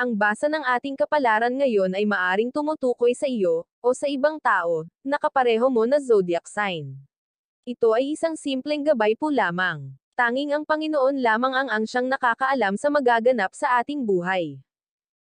Ang basa ng ating kapalaran ngayon ay maaring tumutukoy sa iyo, o sa ibang tao, na kapareho mo na zodiac sign. Ito ay isang simpleng gabay po lamang. Tanging ang Panginoon lamang ang siyang nakakaalam sa magaganap sa ating buhay.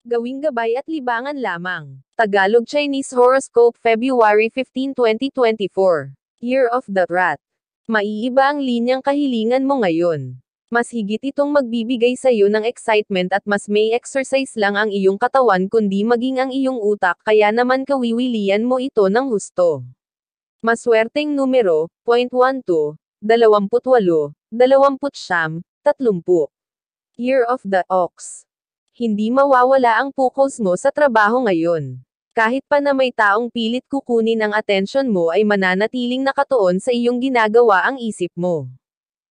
Gawing gabay at libangan lamang. Tagalog Chinese Horoscope February 15, 2024. Year of the Rat. Maiiba ang linyang kahilingan mo ngayon. Mas higit itong magbibigay sa iyo ng excitement at mas may exercise lang ang iyong katawan kundi maging ang iyong utak kaya naman kawiwilian mo ito ng husto. Maswerteng numero, 0.12, 28, 29, 30. Year of the Ox. Hindi mawawala ang focus mo sa trabaho ngayon. Kahit pa na may taong pilit kukunin ang atensyon mo ay mananatiling nakatuon sa iyong ginagawa ang isip mo.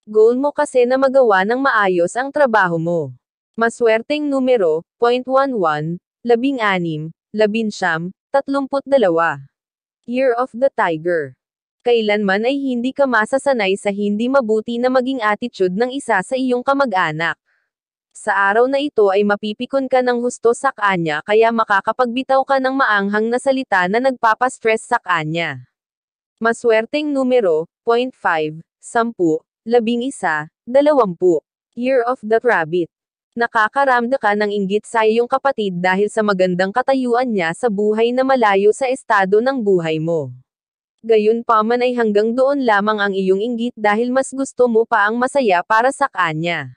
Goal mo kasi na magawa ng maayos ang trabaho mo. Maswerteng numero, 0.11, 16, 19, 32. Year of the Tiger. Kailanman ay hindi ka masasanay sa hindi mabuti na maging attitude ng isa sa iyong kamag-anak. Sa araw na ito ay mapipikon ka ng husto sa kanya kaya makakapagbitaw ka ng maanghang na salita na nagpapastress sa kanya. Maswerteng numero, 0.5, 10, 11, 20. Year of the Rabbit. Nakakaramda ka ng inggit sa iyong kapatid dahil sa magandang katayuan niya sa buhay na malayo sa estado ng buhay mo. Gayunpaman ay hanggang doon lamang ang iyong inggit dahil mas gusto mo pa ang masaya para sa kanya.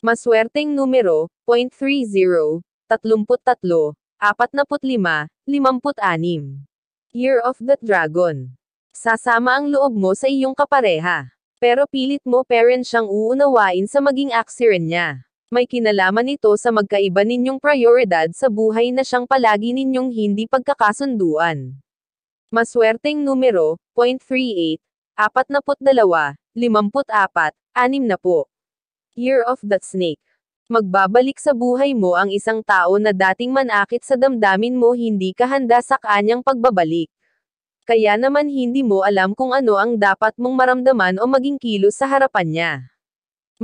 Maswerteng numero, 0.30, 33, 45, 56. Year of the Dragon. Sasama ang loob mo sa iyong kapareha. Pero pilit mo parent siyang uunawain sa maging aksiren niya. May kinalaman ito sa magkaiba ninyong prioridad sa buhay na siyang palagi ninyong hindi pagkakasunduan. Maswerteng numero, 0.38, 42, 54, 60. Year of the Snake. Magbabalik sa buhay mo ang isang tao na dating manakit sa damdamin mo hindi ka handa sa kanyang pagbabalik. Kaya naman hindi mo alam kung ano ang dapat mong maramdaman o maging kilos sa harapan niya.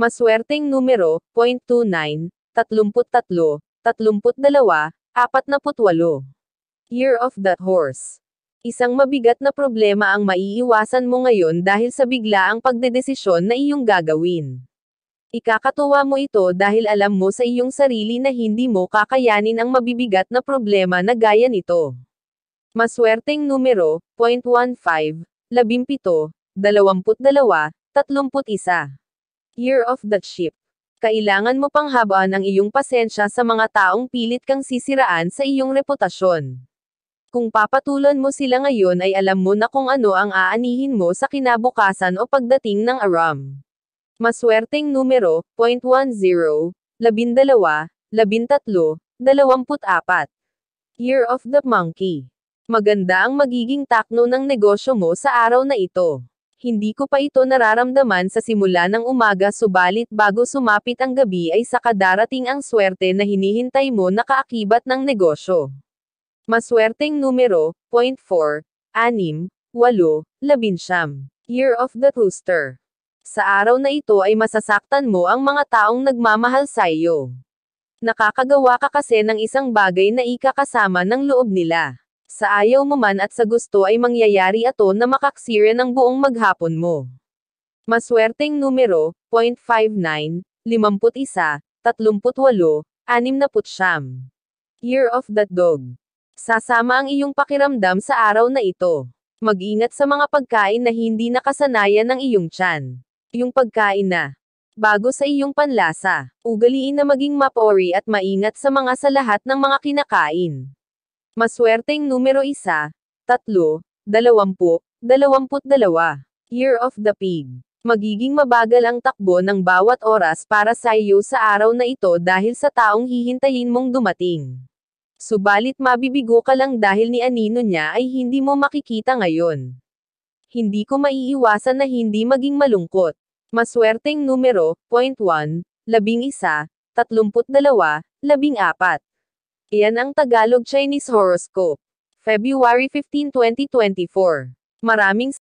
Maswerteng numero, 0.29, 33, 32, 48. Year of the Horse. Isang mabigat na problema ang maiiwasan mo ngayon dahil sa biglaang pagdedesisyon na iyong gagawin. Ikakatuwa mo ito dahil alam mo sa iyong sarili na hindi mo kakayanin ang mabibigat na problema na gaya nito. Maswerteng numero, 0.15, 17, 22, 31. Year of the Sheep. Kailangan mo pang habaan ang iyong pasensya sa mga taong pilit kang sisiraan sa iyong reputasyon. Kung papatulan mo sila ngayon ay alam mo na kung ano ang aanihin mo sa kinabukasan o pagdating ng aram. Maswerteng numero, 0.10, 12, 13, 24. Year of the Monkey. Maganda ang magiging takno ng negosyo mo sa araw na ito. Hindi ko pa ito nararamdaman sa simula ng umaga subalit bago sumapit ang gabi ay saka darating ang swerte na hinihintay mo na kaakibat ng negosyo. Maswerteng numero, 0.4, 6, 8, 11. Year of the Rooster. Sa araw na ito ay masasaktan mo ang mga taong nagmamahal sa iyo. Nakakagawa ka kasi ng isang bagay na ikakasama ng loob nila. Sa ayaw mo man at sa gusto ay mangyayari ito na makaksira ng buong maghapon mo. Maswerteng numero, 0.59, 51, 38, 69. Year of the Dog. Sasama ang iyong pakiramdam sa araw na ito. Mag-ingat sa mga pagkain na hindi nakasanayan ng iyong tiyan. Yung pagkain na bago sa iyong panlasa. Ugaliin na maging mapori at maingat sa mga sa lahat ng mga kinakain. Maswerteng numero 1, 3, 20, 22. Year of the Pig. Magiging mabagal ang takbo ng bawat oras para sa iyo sa araw na ito dahil sa taong hihintayin mong dumating. Subalit mabibigo ka lang dahil ni anino niya ay hindi mo makikita ngayon. Hindi ko maiiwasan na hindi maging malungkot. Maswerteng numero, 0.1, 11, 32, 14. Iyan ang Tagalog Chinese Horoscope. February 15, 2024. Maraming